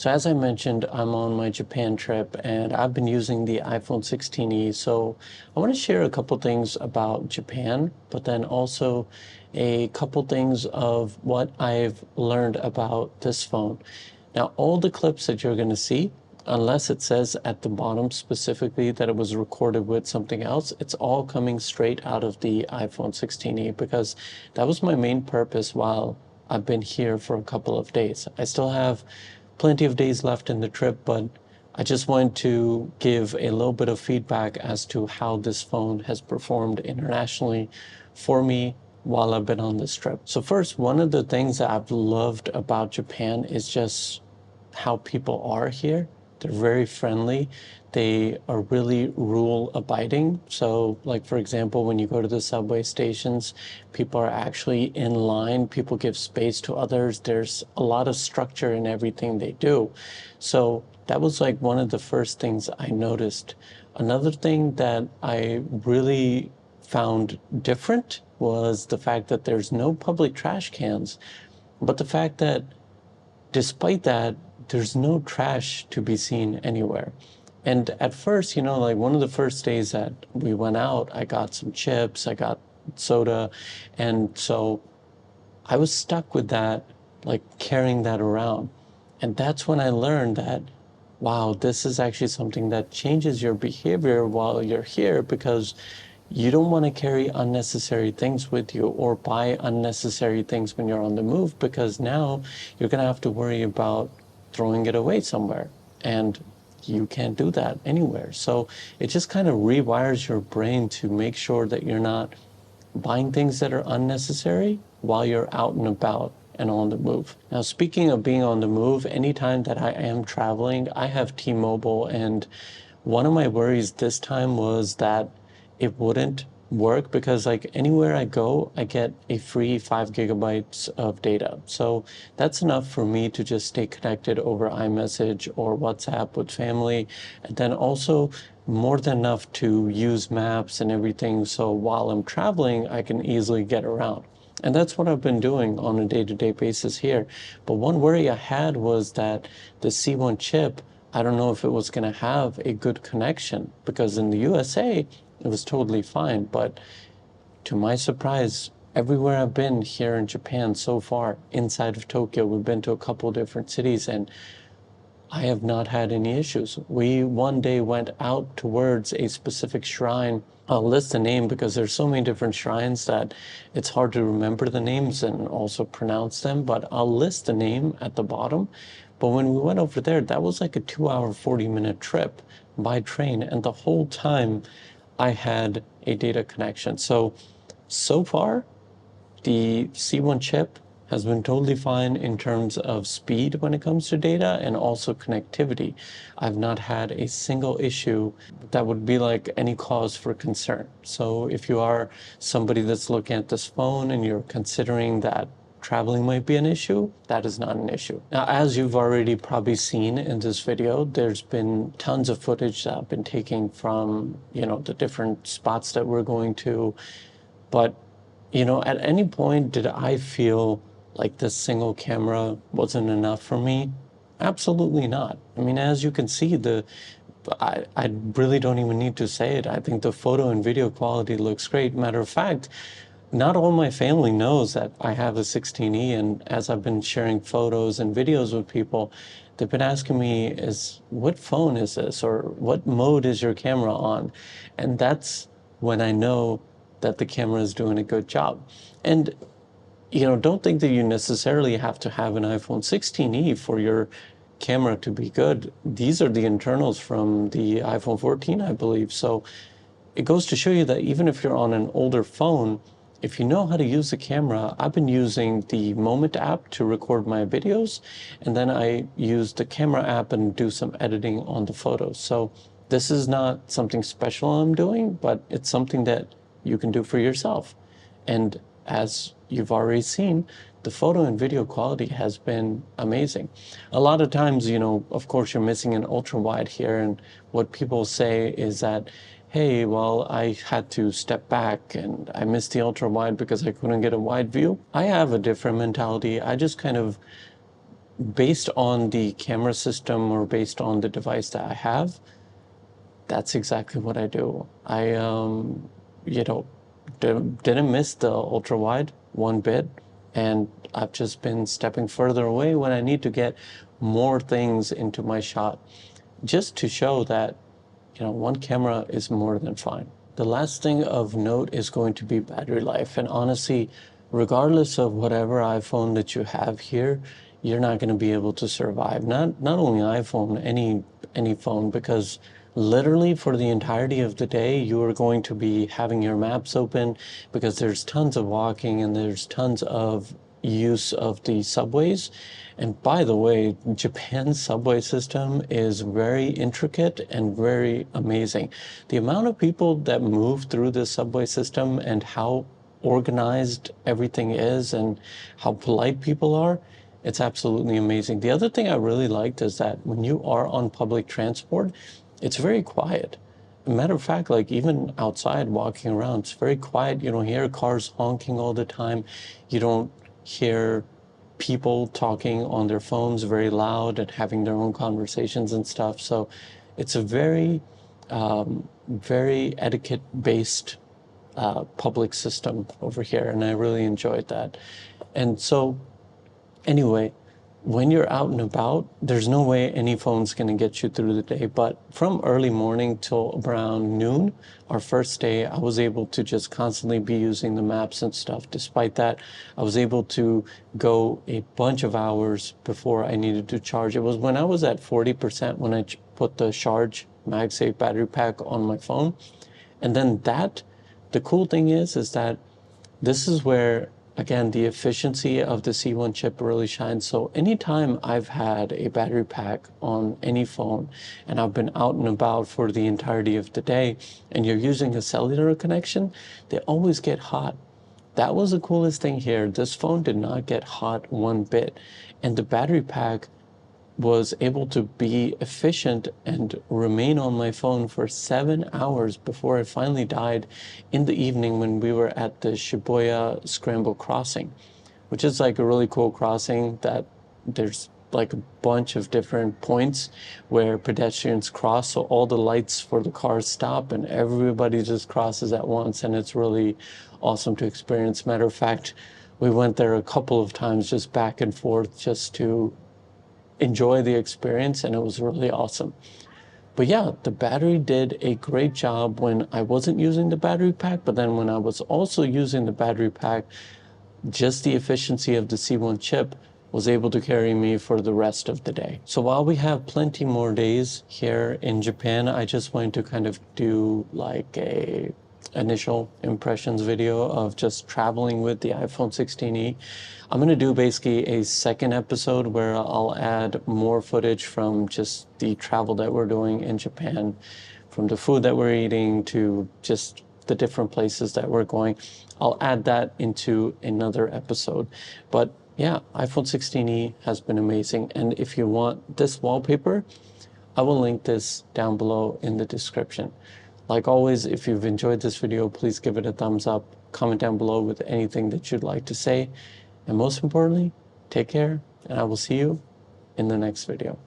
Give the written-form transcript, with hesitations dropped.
So as I mentioned, I'm on my Japan trip and I've been using the iPhone 16e. So I want to share a couple things about Japan, but then also a couple things of what I've learned about this phone. Now, all the clips that you're going to see, unless it says at the bottom specifically that it was recorded with something else, it's all coming straight out of the iPhone 16e because that was my main purpose while I've been here for a couple of days. I still have plenty of days left in the trip, but I just wanted to give a little bit of feedback as to how this phone has performed internationally for me while I've been on this trip. So first, one of the things that I've loved about Japan is just how people are here. They're very friendly. They are really rule abiding. So, like, for example, when you go to the subway stations, people are actually in line. People give space to others. There's a lot of structure in everything they do. So, that was like one of the first things I noticed. Another thing that I really found different was the fact that there's no public trash cans, but the fact that despite that, there's no trash to be seen anywhere. And at first, like one of the first days that we went out, I got some chips, I got soda. And so I was stuck with that, like carrying that around. And that's when I learned that, wow, this is actually something that changes your behavior while you're here because you don't want to carry unnecessary things with you or buy unnecessary things when you're on the move because now you're going to have to worry about throwing it away somewhere. And you can't do that anywhere. So it just kind of rewires your brain to make sure that you're not buying things that are unnecessary while you're out and about and on the move. Now, speaking of being on the move, anytime that I am traveling, I have T-Mobile, and one of my worries this time was that it wouldn't work because like anywhere I go, I get a free 5 gigabytes of data. So that's enough for me to just stay connected over iMessage or WhatsApp with family. And then also more than enough to use maps and everything. So while I'm traveling, I can easily get around. And that's what I've been doing on a day-to-day basis here. But one worry I had was that the C1 chip, I don't know if it was going to have a good connection because in the USA, it was totally fine. But to my surprise, everywhere I've been here in Japan so far, inside of Tokyo, we've been to a couple different cities and I have not had any issues. We one day went out towards a specific shrine. I'll list the name because there's so many different shrines that it's hard to remember the names and also pronounce them, but I'll list the name at the bottom. But when we went over there, that was like a 2 hour, 40-minute trip by train. And the whole time I had a data connection. So far, the C1 chip has been totally fine in terms of speed when it comes to data and also connectivity. I've not had a single issue that would be like any cause for concern. So if you are somebody that's looking at this phone and you're considering that traveling might be an issue, that is not an issue. Now, as you've already probably seen in this video, there's been tons of footage that I've been taking from, the different spots that we're going to. But, at any point did I feel like this single camera wasn't enough for me? Absolutely not. I mean, as you can see, I really don't even need to say it. I think the photo and video quality looks great. Matter of fact, not all my family knows that I have a 16E, and as I've been sharing photos and videos with people, they've been asking me, what phone is this, or what mode is your camera on? And that's when I know that the camera is doing a good job. And don't think that you necessarily have to have an iPhone 16e for your camera to be good. These are the internals from the iPhone 14, I believe. So it goes to show you that even if you're on an older phone, if you know how to use the camera, I've been using the Moment app to record my videos, and then I use the camera app and do some editing on the photos. So this is not something special I'm doing, but it's something that you can do for yourself. And as you've already seen, the photo and video quality has been amazing. A lot of times, of course, you're missing an ultra wide here, and what people say is that, hey, well, I had to step back and I missed the ultra wide because I couldn't get a wide view. I have a different mentality. I just kind of based on the camera system or based on the device that I have, that's exactly what I do. I, you know, didn't miss the ultra wide one bit, and I've just been stepping further away when I need to get more things into my shot, just to show that, one camera is more than fine. The last thing of note is going to be battery life. And honestly, regardless of whatever iPhone that you have here, you're not going to be able to survive. Not only iPhone, any phone, because literally for the entirety of the day, you are going to be having your maps open because there's tons of walking and there's tons of use of the subways. And by the way, Japan's subway system is very intricate and very amazing. The amount of people that move through the subway system and how organized everything is and how polite people are, it's absolutely amazing. The other thing I really liked is that when you are on public transport, it's very quiet. Matter of fact, like even outside walking around, it's very quiet. You don't hear cars honking all the time. You don't hear people talking on their phones very loud and having their own conversations and stuff. So it's a very etiquette-based public system over here, and I really enjoyed that. And so anyway, when you're out and about, there's no way any phone's going to get you through the day. But from early morning till around noon, our first day, I was able to just constantly be using the maps and stuff. Despite that, I was able to go a bunch of hours before I needed to charge. It was when I was at 40% when I put the Charge MagSafe battery pack on my phone. And then the cool thing is that this is where, again, the efficiency of the C1 chip really shines. So anytime I've had a battery pack on any phone and I've been out and about for the entirety of the day and you're using a cellular connection, they always get hot. That was the coolest thing here. This phone did not get hot one bit, and the battery pack was able to be efficient and remain on my phone for 7 hours before it finally died in the evening when we were at the Shibuya Scramble Crossing, which is like a really cool crossing that there's like a bunch of different points where pedestrians cross. So all the lights for the cars stop and everybody just crosses at once. And it's really awesome to experience. Matter of fact, we went there a couple of times just back and forth just to enjoy the experience, and it was really awesome. But yeah, the battery did a great job when I wasn't using the battery pack, but then when I was also using the battery pack, just the efficiency of the C1 chip was able to carry me for the rest of the day. So while we have plenty more days here in Japan, I just wanted to kind of do like a initial impressions video of just traveling with the iPhone 16e. I'm going to do basically a second episode where I'll add more footage from just the travel that we're doing in Japan, from the food that we're eating to just the different places that we're going. I'll add that into another episode. But yeah, iPhone 16e has been amazing. And if you want this wallpaper, I will link this down below in the description. Like always, if you've enjoyed this video, please give it a thumbs up, comment down below with anything that you'd like to say. And most importantly, take care, and I will see you in the next video.